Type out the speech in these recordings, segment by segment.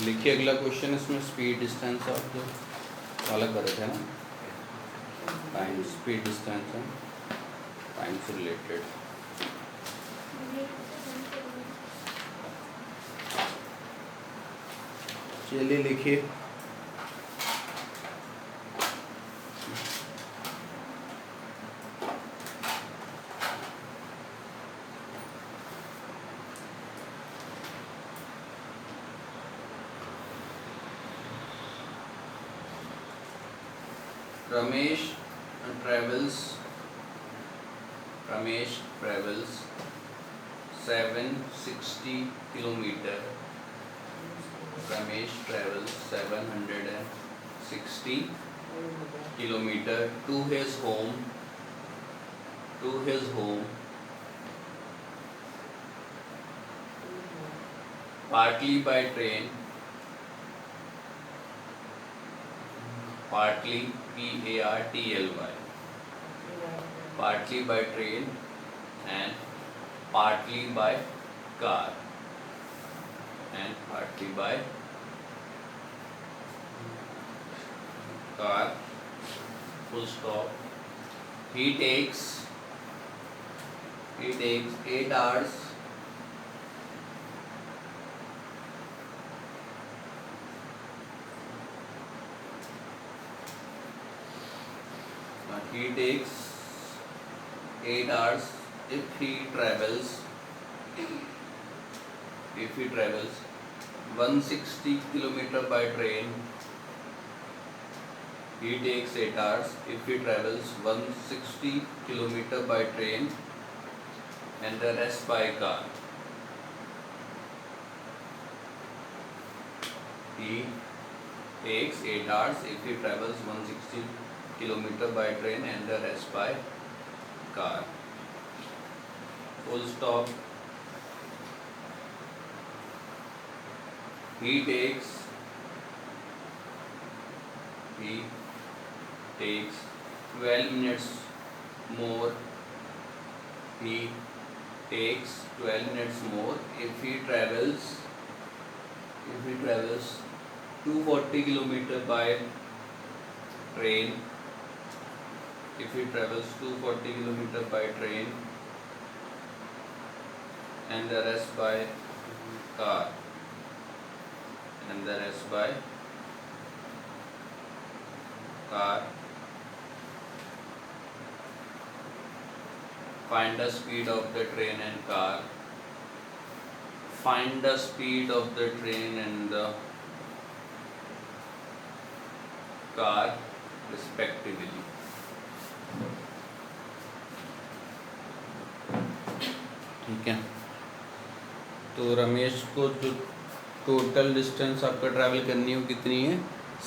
लिखिए अगला क्वेश्चन, इसमें स्पीड डिस्टेंस और जो अलग कर रहे थे ना, टाइम स्पीड डिस्टेंस है, टाइम से रिलेटेड। चलिए लिखिए। Ramesh travels 760 kilometer. Ramesh travels 760 kilometer to his home. Partly by train. Partly P-A-R-T-L-Y. Partly by train and partly by car. Full stop. He takes 8 hours. He takes 8 hours if he travels 160 kilometer by train. He takes 8 hours if he travels 160 kilometer by train and the rest by car. He takes 8 hours if he travels 160 kilometer by train and the rest by car. Full stop. He takes 12 minutes more. He takes 12 minutes more if he travels 240 kilometer by train. If he travels 240 kilometer by train and the rest by car. Find the speed of the train and car. Find the speed of the train and the car respectively. ठीक है, तो रमेश को जो total distance आपका travel करनी है वो कितनी है?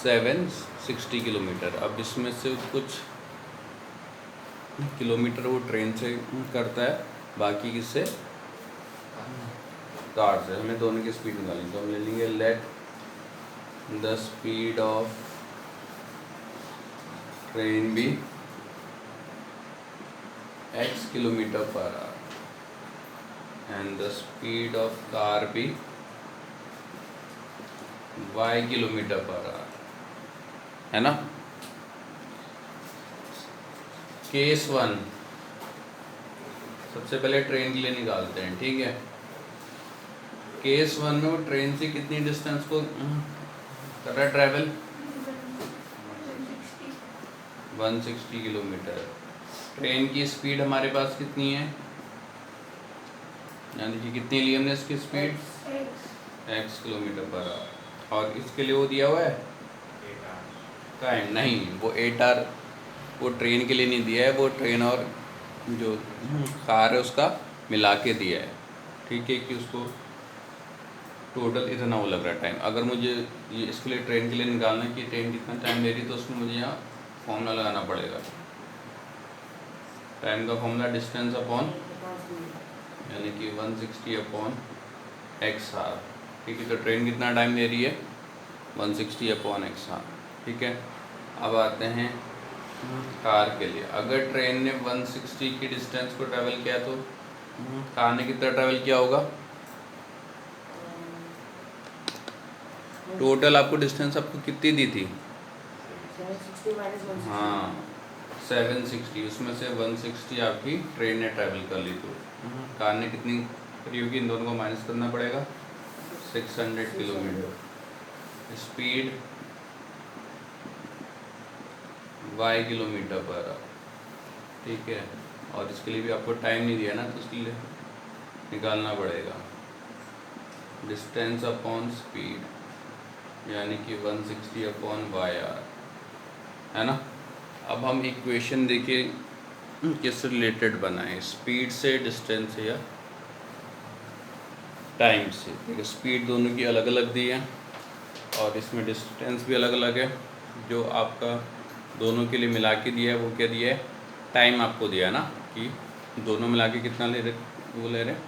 760 किलोमीटर। अब इसमें से कुछ किलोमीटर वो ट्रेन से करता है, बाकी किससे? कार से। हमें दोनों की स्पीड निकालनी, तो हम ले लेंगे let the speed of train be x kilometre per hour and the speed of car be y kilometre per hour, है ना। केस 1 सबसे पहले ट्रेन के लिए निकालते हैं, ठीक है। केस 1 में वो ट्रेन से कितनी डिस्टेंस को कर रहा है ट्रैवल? 160 किलोमीटर। ट्रेन की स्पीड हमारे पास कितनी है? यानी कि कितनी ली हमने इसकी speed? x kilometre per hour. और इसके लिए वो दिया हुआ है टाइम, नहीं, वो 8 आवर वो ट्रेन के लिए नहीं दिया है, वो ट्रेन और जो कार है उसका मिला के दिया है, ठीक है, कि उसको टोटल इतना वो लग रहा है टाइम। अगर मुझे ये इसके लिए ट्रेन के लिए निकालना है कि ट्रेन कितना टाइम ले रही, तो उसमें मुझे यहाँ फॉर्मूला लगाना पड़ेगा। टाइम का फॉर्मूला डिस्टेंस अपॉन यानी कि 160 अपॉन एक्स आवर, ठीक है। तो ट्रेन कितना टाइम ले रही है? 160 अपॉन एक्स आवर, ठीक है। अब आते हैं कार के लिए। अगर ट्रेन ने 160 की डिस्टेंस को ट्रैवल किया तो कार ने कितना ट्रैवल किया होगा? टोटल आपको डिस्टेंस आपको कितनी दी थी? 760 माइनस 160। हाँ 760, उसमें से 160 आपकी ट्रेन ने ट्रैवल कर ली। तो कार ने कितनी करी होगी? इन दोनों को माइनस करना पड़ेगा। 600 kilometre. Speed y kilometre per hour, ठीक है। और इसके लिए भी आपको टाइम नहीं दिया ना, तो इसके लिए निकालना पड़ेगा डिस्टेंस अपॉन स्पीड, यानी कि 160 अपॉन वाई आर, है ना। अब हम इक्वेशन देखिए किससे रिलेटेड बनाएं, स्पीड से, डिस्टेंस से, या टाइम से। देखिए स्पीड दोनों की अलग अलग दी है और इसमें डिस्टेंस भी अलग अलग है। जो आपका दोनों के लिए मिला के दिया है वो क्या दिया है? टाइम आपको दिया है ना, कि दोनों मिला के कितना ले रहे, वो ले रहे हैं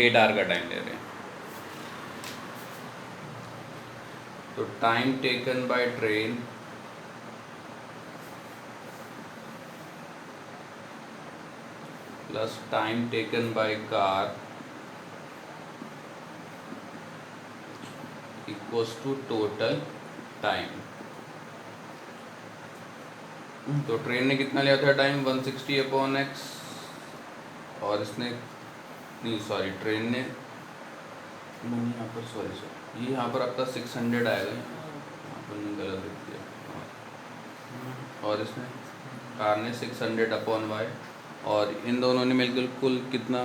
8 आवर का टाइम ले रहे हैं। तो time taken by train plus time taken by car equals to total time. तो ट्रेन ने कितना लिया था टाइम? 160 अपॉन एक्स, और इसने नहीं सॉरी ट्रेन ने यहाँ पर ये यहाँ पर आपका 600 आएगा, यहाँ पर नहीं गलत लिख दिया। और इसने कार ने 600 अपॉन वाई, और इन दोनों ने मिलकर कुल कितना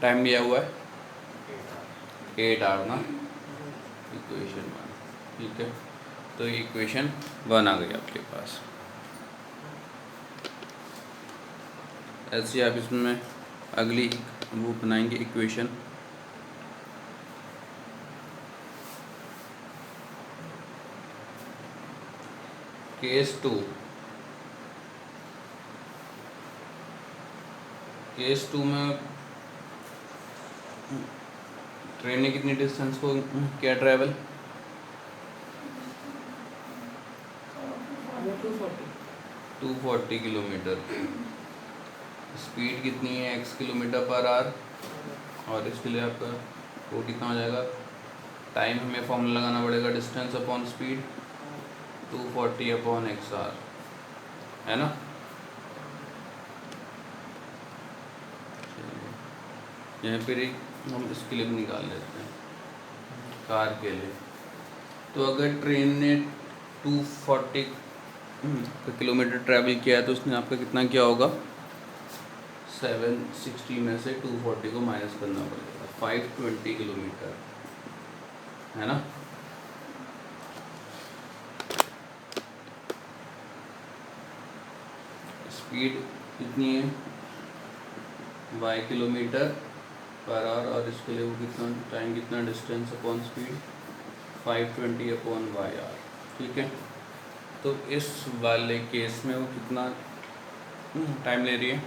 टाइम लिया हुआ है? 8 आवर ना। इक्वेशन 1, ठीक है। तो इक्वेशन 1 आ गई आपके पास। ऐसे आप इसमें अगली वो बनाएंगे इक्वेशन। केस 2 में ट्रेन ने कितनी डिस्टेंस को क्या ट्रैवल? 240 किलोमीटर। स्पीड कितनी है? x किलोमीटर पर आवर, और इसके लिए आपका वो कितना हो जाएगा? टाइम हमें फॉर्मूला लगाना पड़ेगा distance upon speed, 240 upon x r, है ना। यहाँ पर एक हम इसके लिए भी निकाल लेते हैं कार के लिए। तो अगर ट्रेन ने 240 किलोमीटर ट्रैवल किया है तो उसने आपका कितना किया होगा? 760 में से 240 को माइनस करना पड़ेगा, 520 किलोमीटर, है ना। स्पीड कितनी है? y किलोमीटर पर आवर, और इसके लिए वो कितना टाइम, कितना distance upon speed, 520 upon y r, ठीक है। तो इस वाले केस में वो कितना टाइम ले रही है?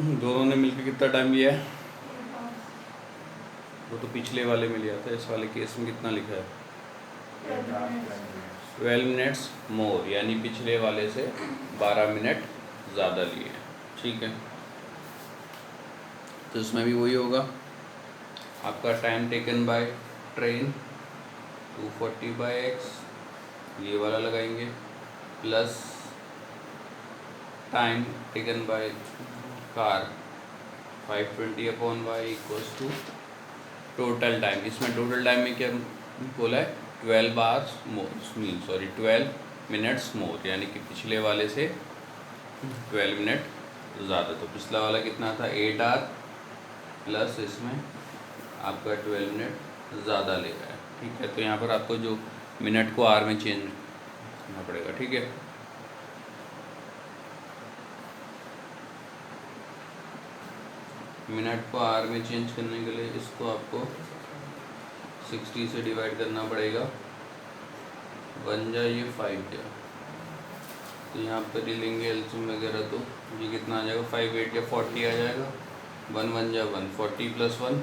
दोनों ने मिलकर कितना टाइम लिया है? वो तो पिछले वाले में लिया था, इस वाले केस में कितना लिखा है? 12 मिनट्स मोर, यानी पिछले वाले से 12 मिनट ज़्यादा लिए, ठीक है। तो इसमें भी वही होगा आपका time taken by train 240 by x, ये वाला लगाएंगे, plus time taken by car 520 upon y equals to total time. इसमें टोटल टाइम में क्या बोला है? 12 आवर्स मोर, 12 मिनट्स मोर, यानी कि पिछले वाले से 12 मिनट ज़्यादा। तो पिछला वाला कितना था? 8 आवर, प्लस इसमें आपका 12 मिनट ज़्यादा ले रहा है, ठीक है। तो यहाँ पर आपको जो मिनट को आवर में चेंज करना पड़ेगा, ठीक है। मिनट को आवर में चेंज करने के लिए इसको आपको 60 से डिवाइड करना पड़ेगा, बन जाए ये 5 या, तो यहाँ पर ही लेंगे एल्सियम वगैरह, तो ये कितना आ जाएगा? 5 8 या 40 आ जाएगा, 1 1 जा 1, 40 प्लस 1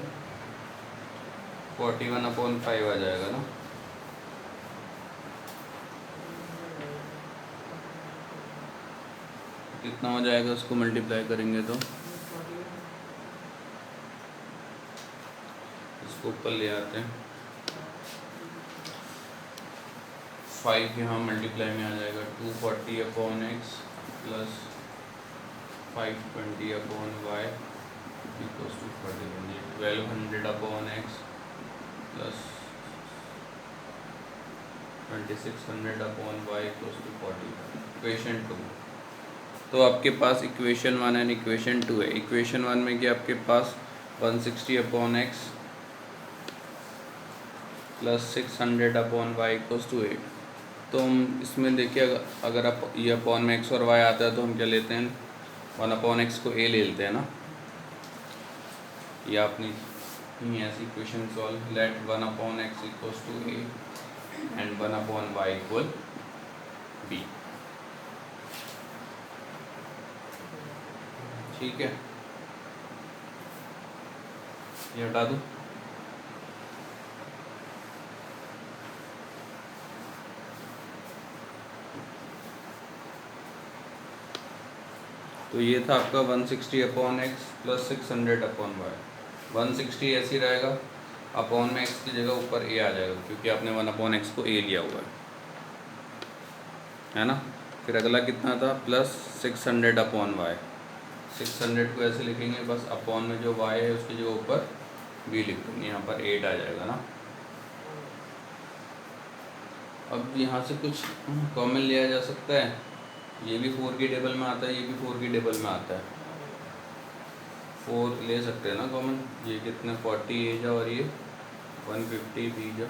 41 अपॉन 5 आ जाएगा ना। कितना हो जाएगा? उसको मल्टीप्लाई करेंगे तो इसको ऊपर ले आते हैं, 5 यहाँ मल्टीप्लाई में आ जाएगा, 240 upon x plus 520 upon y equals to 40, 1200 upon x plus 2600 upon y equals to 40, equation 2। तो आपके पास इक्वेशन 1 एंड इक्वेशन 2 है। इक्वेशन 1 में कि आपके पास 160 upon x plus 600 upon y equals to 8। तो हम इसमें देखिए, अगर आप ये अपॉन में एक्स और वाई आता है तो हम क्या लेते हैं, 1 अपॉन एक्स को ए ले लेते हैं ना, या अपनी ऐसी equation solve, let 1 upon x equals to a and 1 upon y equal b. ठीक है, ये हटा दूँ। तो ये था आपका 160 upon x plus 600 upon y. 160 ऐसे रहेगा, अपॉन में एक्स की जगह ऊपर ए आ जाएगा क्योंकि आपने 1 अपॉन एक्स को ए लिया हुआ है ना। फिर अगला कितना था, प्लस 600 अपॉन वाई। 600 को ऐसे लिखेंगे बस, अपॉन में जो वाई है उसकी जगह ऊपर बी लिख देंगे, यहाँ पर 8 आ जाएगा ना। अब यहाँ से कुछ कॉमन लिया जा सकता है, ये भी 4 की टेबल में आता है, ये भी 4 की टेबल में आता है, 4 ले सकते हैं ना कॉमन। ये कितने 40 ए जा और ये 150 बी जा,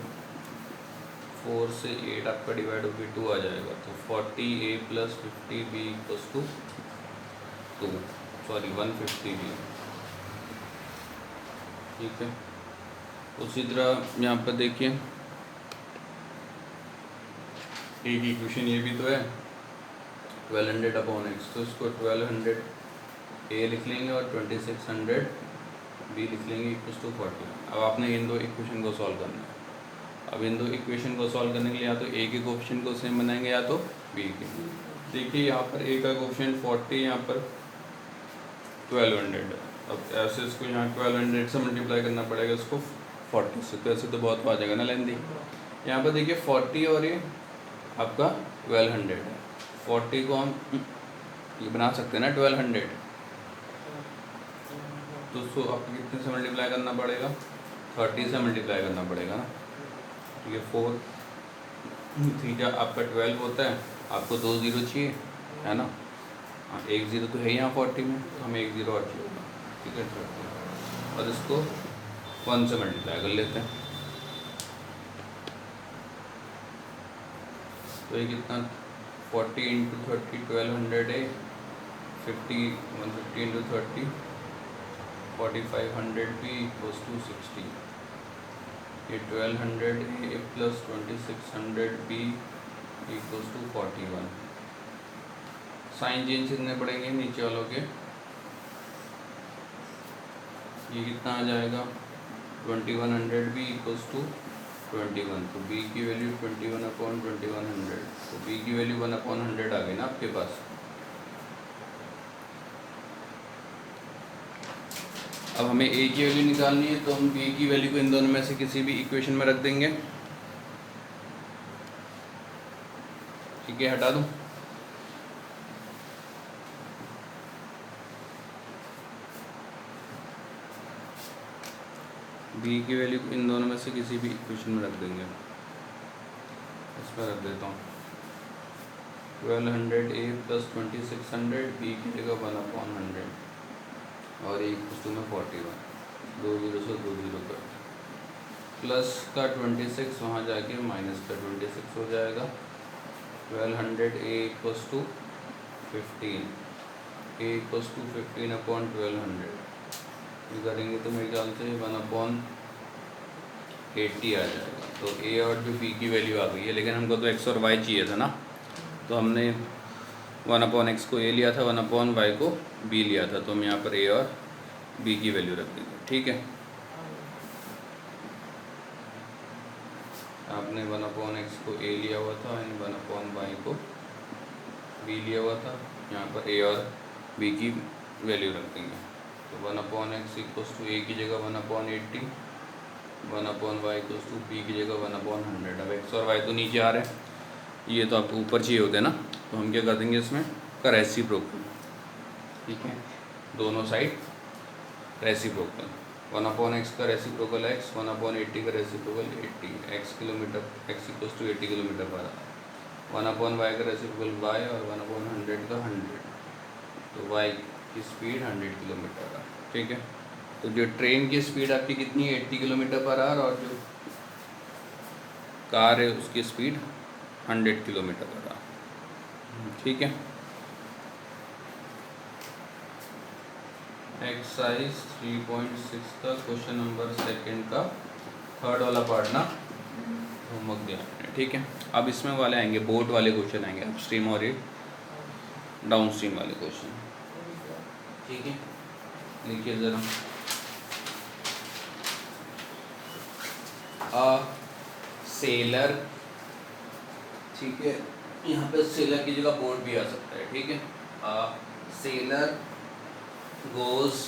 4 से 8 आपका डिवाइड होकर 2 आ जाएगा, तो 40 A plus 50 B equals to 2, sorry 150 B. ठीक है, उसी तरह यहाँ पर देखिए एक इक्वेशन ये भी तो है 1200 अपॉन एक्स, तो इसको 1200 ए लिख लेंगे और 2600 बी लिख लेंगे इक्वल्स टू 40। अब आपने इन दो इक्वेशन को सॉल्व करना है। अब इन दो इक्वेशन को सॉल्व करने के लिए या तो ए के कोएफिशिएंट को सेम बनाएंगे या तो बी के। देखिए यहाँ पर ए का कोएफिशिएंट 40, यहाँ पर 1200। अब ऐसे इसको यहाँ 1200 से मल्टीप्लाई करना पड़ेगा इसको 40 से, तो ऐसे तो बहुत आ जाएगा ना लेंथी। यहाँ पर देखिए 40 और ये आपका 1200 है, 40 को हम ये बना सकते हैं ना 1200, तो उसको आपको कितने से मल्टीप्लाई करना पड़ेगा, 30 से मल्टीप्लाई करना पड़ेगा ना। तो ये 4 थीटा आपका 12 होता है, आपको 2 0 चाहिए है ना, हाँ 1 0 तो है यहाँ 40 में, तो हमें 1 0 और चाहिए। ठीक है, और इसको 1 से मल्टीप्लाई कर लेते हैं, तो ये कितना 40 इंटू 30 1200 है, 50 150 इंटू 30 4500 बी इक्वल्स टू 60। ये 1200 A plus 2600 B equals to 41। Sign change करने पड़ेंगे नीचे वालों के। ये कितना आ जाएगा 2100 बी इक्वल्स टू 21, तो बी की वैल्यू 21 अपॉन 2100, तो बी की वैल्यू 1 अपॉन 100 आ गई ना आपके पास। अब हमें ए की वैल्यू निकालनी है, तो हम बी की वैल्यू को इन दोनों में से किसी भी इक्वेशन में रख देंगे। ठीक है, हटा दूँ। बी की वैल्यू इन दोनों में से किसी भी इक्वेशन में रख देंगे। इसमें रख देता हूँ 1200 ए प्लस 2600 बी की जगह 1 अपॉन 100 और एक टू में 41, 2 0 से 2 0 कर, प्लस का 26 वहाँ जाके माइनस का 26 हो जाएगा। 1200 A equals to 15, A equals to 15 upon 1200 ये करेंगे तो मेरे ख्याल से 1 अपॉन 80 आ जाएगा। तो ए और जो बी की वैल्यू आ गई है, लेकिन हमको तो एक्स और वाई चाहिए था ना, तो हमने 1 अपॉन एक्स को ए लिया था, 1 अपॉन वाई को बी लिया था, तो हम यहाँ पर ए और बी की वैल्यू रख देंगे। ठीक है, आपने 1 अपॉन एक्स को ए लिया हुआ था एंड 1 अपॉन वाई को बी लिया हुआ था, यहाँ पर ए और बी की वैल्यू रख देंगे। तो 1 अपॉन एक्स इक्वल्स टू ए की जगह 1 upon 80 1/y equals to P की जगह 1/100। अब x और y तो नीचे आ रहे हैं, ये तो आपको ऊपर चाहिए होते हैं ना, तो हम क्या कर देंगे इसमें का रेसिप्रोकल, ठीक है, दोनों साइड रेसिप्रोकल। 1/x का रेसिप्रोकल x, 1/80 का reciprocal 80, x kilometre, x equals to 80 kilometre per hour. 1/y का रेसिप्रोकल y और 1/100 का 100, तो y की स्पीड 100 किलोमीटर पर, ठीक है। तो जो ट्रेन की स्पीड आपकी कितनी है 80 किलोमीटर पर आवर, और जो कार है उसकी स्पीड 100 किलोमीटर पर आवर, ठीक है। एक्सरसाइज 3.6 का क्वेश्चन नंबर 2 का 3rd वाला पार्ट ना होमवर्क दिया है, ठीक है। अब इसमें वाले आएंगे बोट वाले क्वेश्चन आएंगे, अपस्ट्रीम और ये डाउन स्ट्रीम वाले क्वेश्चन, ठीक है। लिखिए ज़रा, सेलर, ठीक है, यहाँ पे सेलर की जगह बोट भी आ सकता है, ठीक है। Seller goes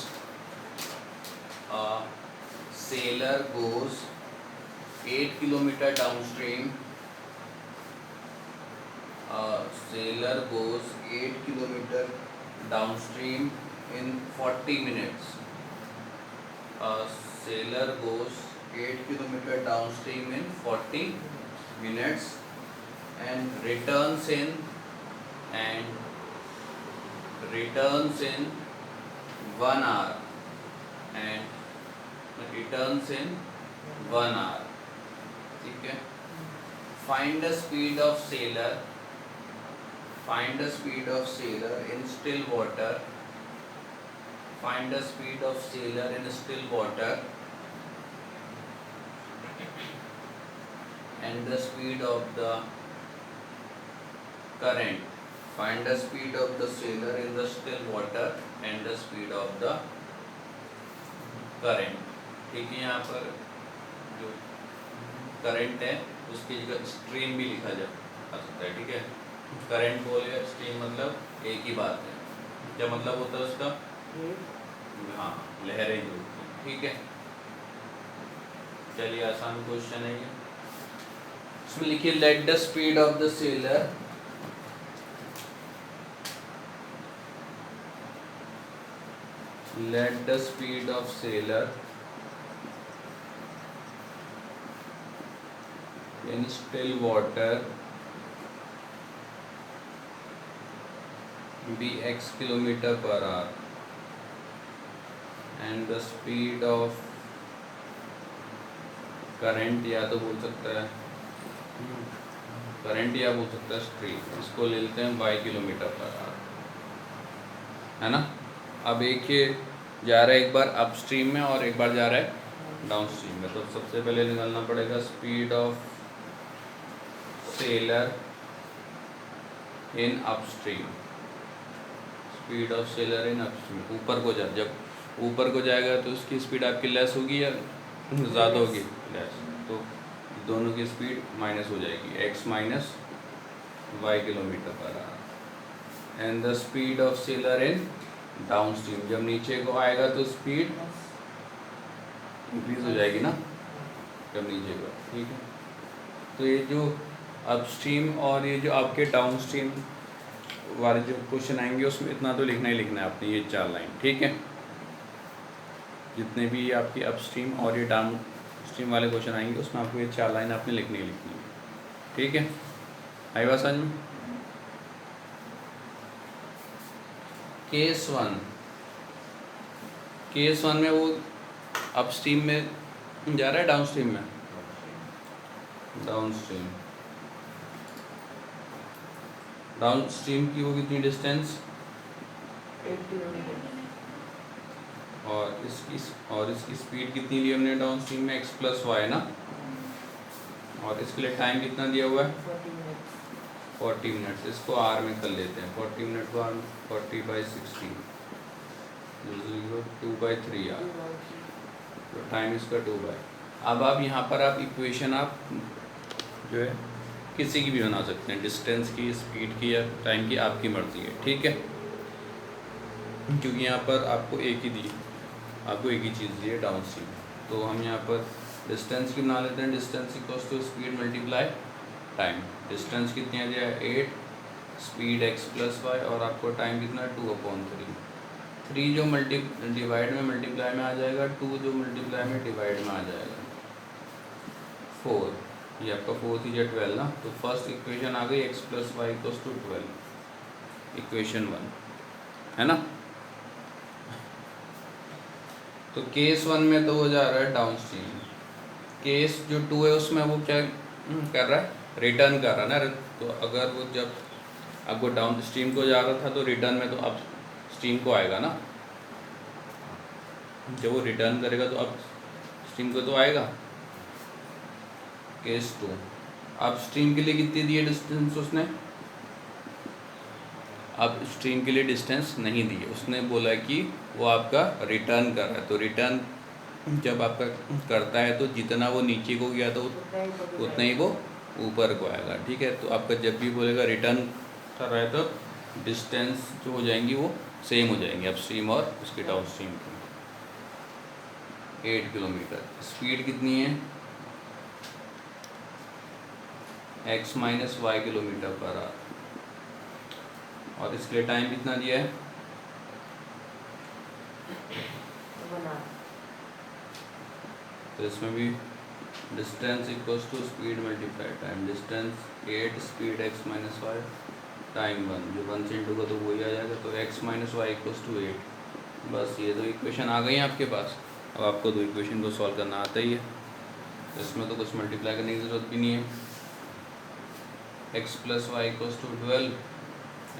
8 kilometer downstream. Sailor goes 8 kilometer downstream in 40 minutes. Sailor goes 8 kilometer downstream in 40 minutes and returns in 1 hour and returns in 1 hour, ठीक है। Find the speed of sailor in still water. Find the speed of sailor in still water and the speed of the current. Find the speed of the sailor in the still water and the speed of the current, ठीक है। यहाँ पर जो current है उसकी जगह stream भी लिखा जा सकता है, ठीक है। करंट बोले स्ट्रीम मतलब एक ही बात है, क्या मतलब होता है उसका, हाँ, लहरें जो होती हैं, ठीक है। चलिए आसान क्वेश्चन है ये, इसमें लिखिए late the speed of the seller let the speed of sailor in still water be x kilometer per hour and the speed of current, या तो बोल सकता है करंट या बोल सकता है स्ट्रीम, इसको ले लेते हैं y किलोमीटर पर आवर, है ना। अब एक ये जा रहा है एक बार अप स्ट्रीम में और एक बार जा रहा है डाउन स्ट्रीम में, तो सबसे पहले निकालना पड़ेगा speed of seller in up stream. Speed of seller in up stream, ऊपर को जब ऊपर को जाएगा तो उसकी स्पीड आपकी लेस होगी या ज़्यादा होगी, लेस, तो दोनों की स्पीड माइनस हो जाएगी, x minus y kilometre per our and the speed of seller in down stream, जब नीचे को आएगा तो स्पीड इंक्रीज हो जाएगी ना जब नीचे को, ठीक है। तो ये जो अपस्ट्रीम और ये जो आपके डाउन स्ट्रीम वाले जो क्वेश्चन आएंगे उसमें इतना तो लिखना ही लिखना है आपने, ये 4 लाइन, ठीक है। जितने भी आपके अपस्ट्रीम और ये डाउन स्ट्रीम वाले क्वेश्चन आएंगे उसमें आपको ये 4 लाइन आपने लिखनी ही लिखनी है, ठीक है। आई बात समझ में। केस वन में वो अपस्ट्रीम में जा रहा है डाउन स्ट्रीम में, डाउन स्ट्रीम की वो कितनी डिस्टेंस, 8 किलोमीटर, और इसकी स्पीड कितनी ली हमने डाउन स्ट्रीम में, x प्लस वाई ना, और इसके लिए टाइम कितना दिया हुआ है 40 मिनट्स। इसको r में कर लेते हैं, 40 मिनट को 40/60, 2/3 r, तो टाइम इसका 2/। अब आप यहाँ पर आप इक्वेशन आप जो है किसी की भी बना सकते हैं, डिस्टेंस की, स्पीड की या टाइम की, आपकी मर्जी है, ठीक है। क्योंकि यहाँ पर आपको एक ही चीज़ दी है डाउन स्ट्रीम, तो हम यहाँ पर डिस्टेंस की बना लेते हैं, distance equals to speed multiply time. Distance कितनी आ जाए 8, स्पीड x प्लस वाई, और आपको टाइम कितना है 2/3। 3 जो डिवाइड में मल्टीप्लाई में आ जाएगा, 2 जो मल्टीप्लाई में डिवाइड में आ जाएगा, 4, ये आपका 4 3 12 ना। तो फर्स्ट इक्वेशन आ गई x plus y equals to 12, equation 1 है ना। तो केस 1 में तो वो जा रहा है डाउन स्ट्रीम, केस जो 2 है उसमें वो क्या कर रहा है, रिटर्न कर रहा है ना। तो अगर वो जब आपको डाउन स्ट्रीम को जा रहा था तो रिटर्न में तो अप स्ट्रीम को आएगा ना, जब वो रिटर्न करेगा तो अप स्ट्रीम को तो आएगा। केस 2 अप स्ट्रीम के लिए कितनी दी है डिस्टेंस उसने, अब स्ट्रीम के लिए डिस्टेंस नहीं दी है, उसने बोला कि वो आपका रिटर्न कर रहा है। तो रिटर्न जब आपका करता है तो जितना वो नीचे को गया तो उतना ही वो ऊपर को आएगा, ठीक है। तो आपका जब भी बोलेगा रिटर्न कर रहा है तो डिस्टेंस जो हो जाएंगी वो सेम हो जाएंगी अप स्ट्रीम और उसके डाउन स्ट्रीम की। 8 किलोमीटर, स्पीड कितनी है x minus y kilometre per hour, और इसके लिए टाइम कितना दिया है, तो इसमें भी distance equals to speed multiply time. Distance 8, speed x minus y, time 1, जो 1 से इंटू का तो वही आ जाएगा। तो x minus y equals to 8। बस ये दो इक्वेशन आ गई हैं आपके पास। अब आपको दो इक्वेशन को सॉल्व करना आता ही है, तो इसमें तो कुछ मल्टीप्लाई करने की ज़रूरत भी नहीं है। x plus y equals to 12,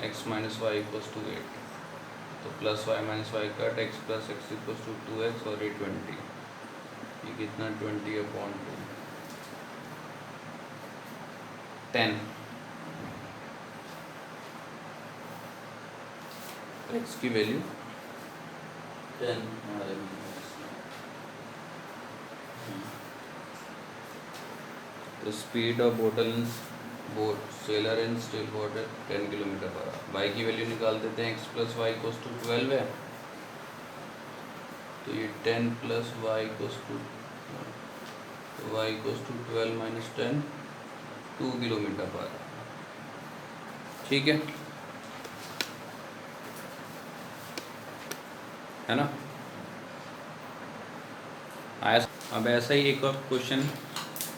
x minus y equals to 8, तो plus y minus y cut, x plus x equals to 2x, और ये 20, ये कितना 20/2, 10। x की वैल्यू 10 हमारे तो speed of boat sailor in still water 10 kilometre per hour. Y की value निकाल देते हैं, x plus y equals to 12 है, तो ये 10 plus y equals to y equals to 12 minus 10, 2 kilometre per hour, ठीक है ना। आया। अब ऐसा ही एक और क्वेश्चन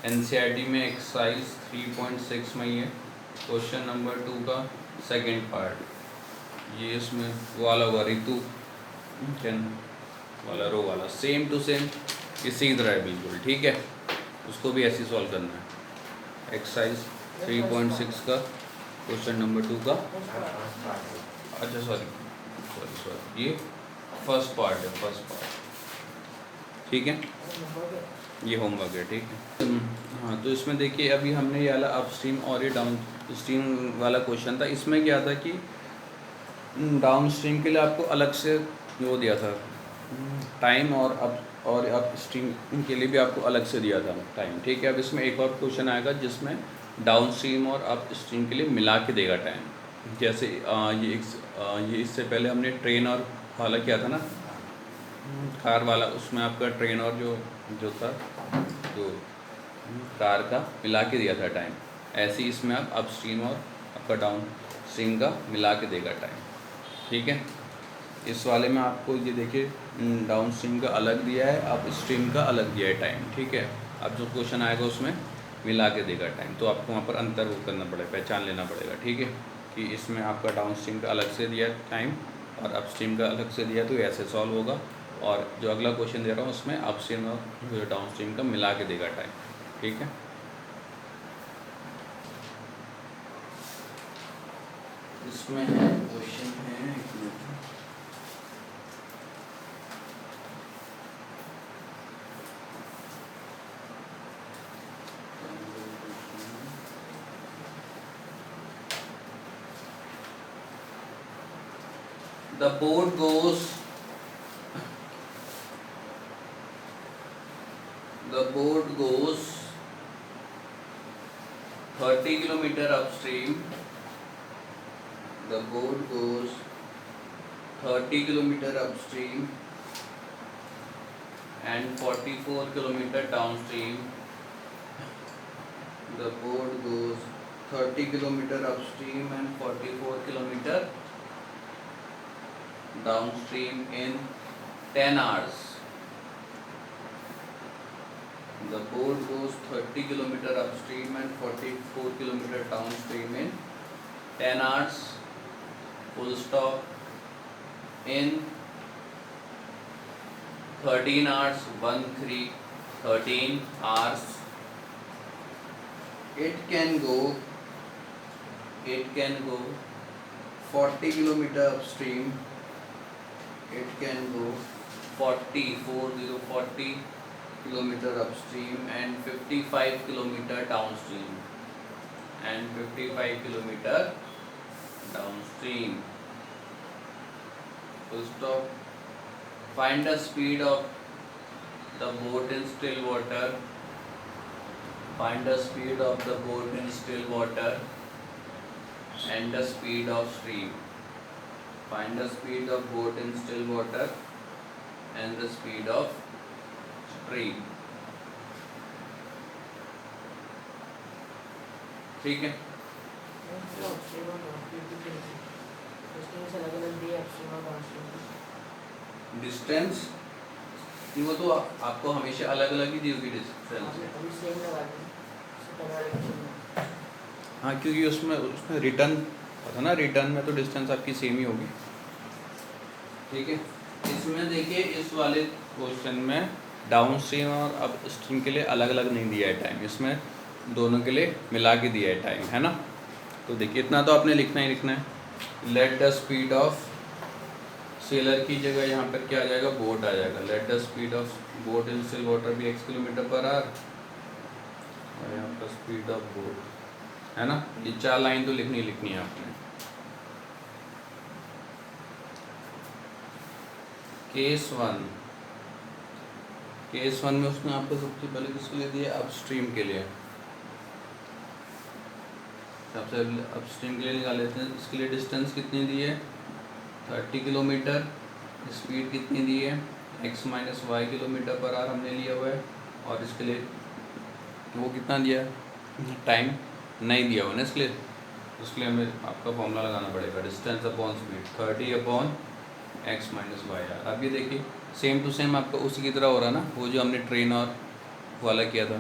एनसीईआरटी में एक्सरसाइज 3.6 में ही है, क्वेश्चन नंबर 2 का सेकंड पार्ट। ये इसमें वो वाला होगा ऋतु वाला रो वाला, सेम टू सेम इसी तरह है बिल्कुल, ठीक है। उसको भी ऐसे सॉल्व करना है। एक्सरसाइज 3.6 का क्वेश्चन नंबर 2 का, अच्छा सॉरी ये फर्स्ट पार्ट है, फर्स्ट पार्ट, ठीक है। ये होमवर्क है, ठीक है। हाँ, तो इसमें देखिए अभी हमने ये वाला अप स्ट्रीम और ये डाउन स्ट्रीम वाला क्वेश्चन था। इसमें क्या था कि डाउन स्ट्रीम के लिए आपको अलग से वो दिया था टाइम, और अप स्ट्रीम के लिए भी आपको अलग से दिया था टाइम, ठीक है। अब इसमें एक और क्वेश्चन आएगा जिसमें डाउन स्ट्रीम और अप स्ट्रीम के लिए मिला के देगा टाइम। जैसे ये इससे पहले हमने ट्रेन और वाला किया था ना, कार वाला, उसमें आपका ट्रेन और जो था जो कार का मिला के दिया था टाइम। ऐसे ही इसमें आप अप स्ट्रीम और आपका डाउन स्ट्रीम का मिला के देगा टाइम, ठीक है। इस वाले में आपको ये देखिए डाउन स्ट्रीम का अलग दिया है, अप स्ट्रीम का अलग दिया है टाइम, ठीक है। अब जो क्वेश्चन आएगा उसमें मिला के देगा टाइम, तो आपको वहाँ पर अंतर वो करना पड़ेगा, पहचान लेना पड़ेगा, ठीक है। कि इसमें आपका डाउन स्ट्रीम का अलग से दिया टाइम और अप स्ट्रीम का अलग से दिया, तो ऐसे सॉल्व होगा। और जो अगला क्वेश्चन दे रहा हूँ उसमें अप स्ट्रीम और डाउन स्ट्रीम का मिला के देगा टाइम, ठीक है। इसमें है क्वेश्चन है, एक minute, the boat goes 30 kilometer upstream. The boat goes 30 kilometer upstream and 44 kilometer downstream. The boat goes 30 kilometer upstream and 44 kilometer downstream in 10 hours. The boat goes 30 kilometer upstream and 44 kilometer downstream in 10 hours. Full stop. In 13 hours, 13 hours, it can go 40 kilometer upstream. It can go 40 kilometer upstream and 55 kilometer downstream. Full stop. Find the speed of the boat in still water. Find the speed of the boat in still water and the speed of stream. Find the speed of boat in still water and the speed of stream. ठीक है? Distance वो तो आपको हमेशा अलग अलग ही दी होगी distance. हाँ, क्योंकि उसमें रिटर्न था ना, रिटर्न में तो डिस्टेंस आपकी सेम ही होगी। ठीक है, इसमें देखिए इस वाले क्वेश्चन में डाउन स्ट्रीम और अप स्ट्रीम के लिए अलग अलग नहीं दिया है टाइम, इसमें दोनों के लिए मिला के दिया है टाइम, है ना। तो देखिए इतना तो आपने लिखना ही लिखना है। Late the speed of seller की जगह यहाँ पर क्या आ जाएगा, बोट आ जाएगा। Late the speed of boat in still water भी x किलोमीटर पर आवर और यहाँ पर स्पीड ऑफ बोट, है ना। ये 4 लाइन तो लिखनी है आपने। केस वन में उसने आपको सबसे पहले किसके लिए दिया, अपस्ट्रीम के लिए। सबसे अपस्ट्रीम के लिए निकाल लेते हैं। इसके लिए डिस्टेंस कितनी दी है, 30 किलोमीटर। स्पीड कितनी दी है, x minus y kilometre per hour हमने लिया हुआ है। और इसके लिए वो कितना दिया है, टाइम नहीं दिया हुआ ना इसके लिए हमें आपका फॉर्मूला लगाना पड़ेगा, distance upon speed 30 upon x minus Y r. अब ये देखिए सेम टू सेम आपका उसी की तरह हो रहा ना, वो जो हमने ट्रेन और वाला किया था,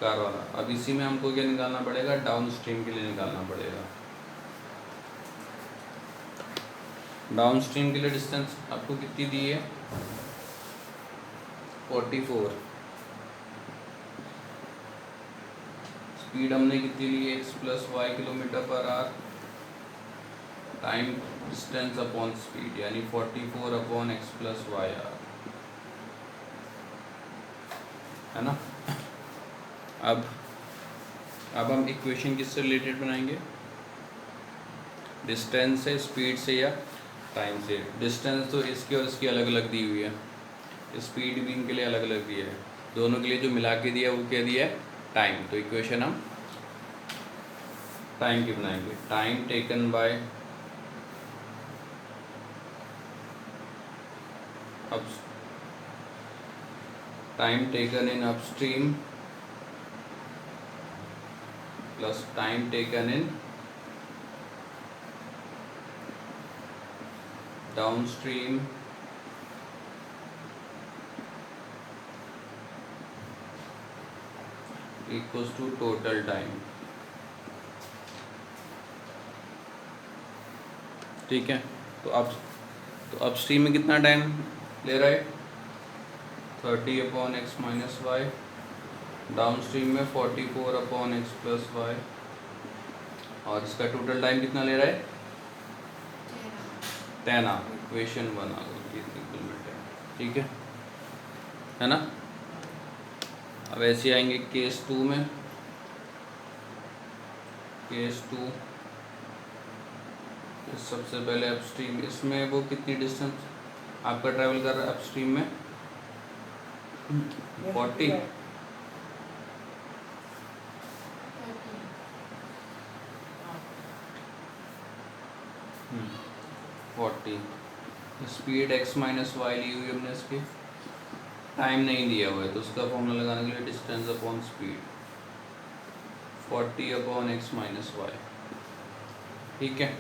कार वाला। अब इसी में हमको क्या निकालना पड़ेगा, डाउन स्ट्रीम के लिए निकालना पड़ेगा। डाउन स्ट्रीम के लिए डिस्टेंस आपको कितनी दी है, 44। स्पीड हमने कितनी ली है, x plus y kilometre per hour. Time distance upon speed यानी 44 upon x plus y r, है ना। अब हम इक्वेशन किससे रिलेटेड बनाएंगे, डिस्टेंस से, स्पीड से या टाइम से। डिस्टेंस तो इसकी और इसकी अलग अलग दी हुई है, स्पीड भी इनके लिए अलग अलग दी है। दोनों के लिए जो मिला के दिया वो क्या दिया है, टाइम। तो इक्वेशन हम टाइम की बनाएंगे। Time taken by time taken in upstream plus time taken in downstream equals to total time. ठीक है, तो अपस्ट्रीम में कितना टाइम ले रहा है, 30 upon x minus y. Downstream में 44 अपॉन एक्स प्लस वाई। और इसका टोटल टाइम कितना ले रहा है, 10 आवर। इक्वेशन 1 आ गई, ठीक है ना। अब ऐसे आएंगे केस 2 में। केस 2 सबसे पहले अपस्ट्रीम, इसमें वो कितनी डिस्टेंस आपका ट्रैवल कर रहा है अपस्ट्रीम में, 40। 40। स्पीड x माइनस वाई ली हुई हमने इसकी टाइम नहीं दिया हुआ है तो उसका फॉर्मूला लगाने के लिए distance upon speed 40 upon x minus y, ठीक है।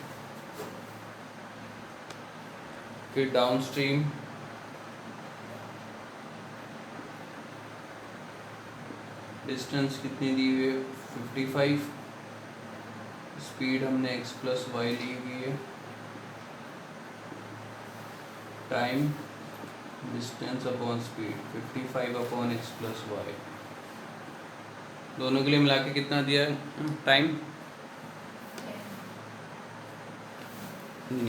फिर डाउन स्ट्रीम डिस्टेंस कितनी दी हुई है 55, स्पीड हमने एक्स प्लस वाई ली हुई है, time distance upon speed 55 upon x plus y, दोनों के लिए मिला के कितना दिया है टाइम,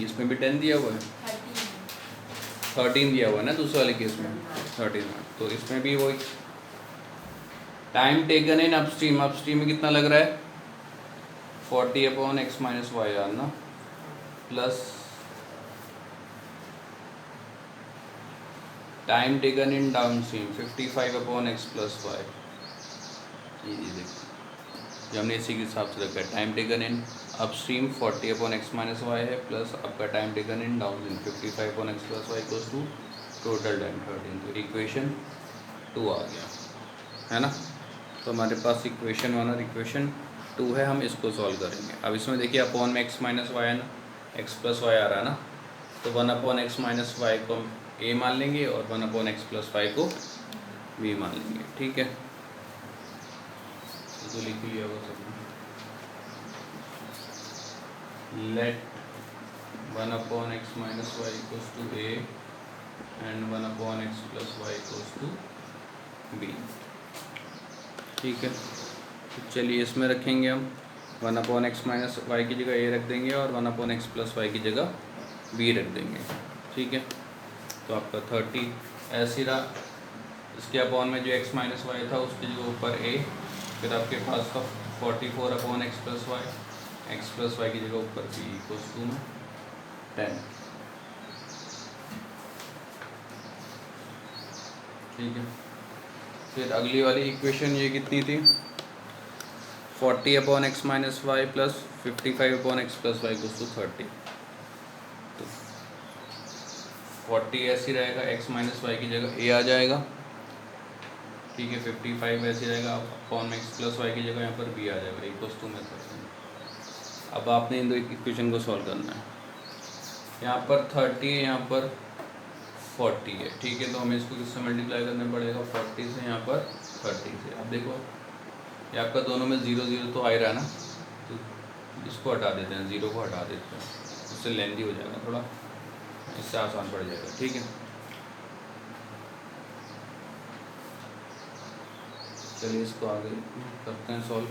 इसमें भी 10 दिया हुआ है, 13 दिया हुआ है ना दूसरे वाले केस में 13, तो इसमें भी वही time taken in upstream, upstream में कितना लग रहा है 40 upon x minus Y are ना, plus time taken in downstream 55 upon x plus Y, ये देखो जो हमने इसी के हिसाब से रखा है, time taken in upstream 40 upon x minus y है, प्लस आपका time taken in downstream 55 upon x plus y equals to total time 13, तो इक्वेशन 2 आ गया है ना। तो हमारे पास इक्वेशन 1 और इक्वेशन 2 है, हम इसको सॉल्व करेंगे। अब इसमें देखिए अपॉन में एक्स माइनस वाई है ना, एक्स प्लस वाई आ रहा है ना, तो 1 अपॉन एक्स माइनस वाई को हम ए मान लेंगे और 1 अपॉन एक्स प्लस वाई को बी मान लेंगे, ठीक है। तो लिख लिया वो सब, let 1 upon x minus y equals to a and 1 upon x plus y equals to b, ठीक है। तो चलिए इसमें रखेंगे हम 1 अपॉन एक्स माइनस वाई की जगह ए रख देंगे और 1 अपॉन एक्स प्लस वाई की जगह बी रख देंगे, ठीक है। तो आपका 30 ऐसे रहा, इसके अपॉन में जो एक्स माइनस वाई था उसकी जगह ऊपर ए, फिर आपके पास था 44 अपॉन एक्स प्लस वाई की जगह ऊपर बी इक्वल्स टू में 10, ठीक है। फिर अगली वाली इक्वेशन ये कितनी थी 40 upon x minus y plus 55 upon x plus y equals to 30, तो 40 ऐसे रहेगा, एक्स माइनस वाई की जगह ए आ जाएगा, ठीक है। 55 ऐसे रहेगा, अपॉन एक्स प्लस वाई की जगह यहाँ पर बी आ जाएगा इक्वल्स टू में 30। अब आपने इन दो इक्वेशन को सॉल्व करना है, यहाँ पर 30 है, यहाँ पर 40 है, ठीक है। तो हमें इसको किससे मल्टीप्लाई करना पड़ेगा 40 से, यहाँ पर 30 से। अब देखो ये आपका दोनों में 0 0 तो आ ही रहा है ना, तो इसको हटा देते हैं, 0 को हटा देते हैं, उससे लेंदी हो जाएगा थोड़ा, इससे आसान पड़ जाएगा, ठीक है। चलिए इसको आगे करते हैं सॉल्व।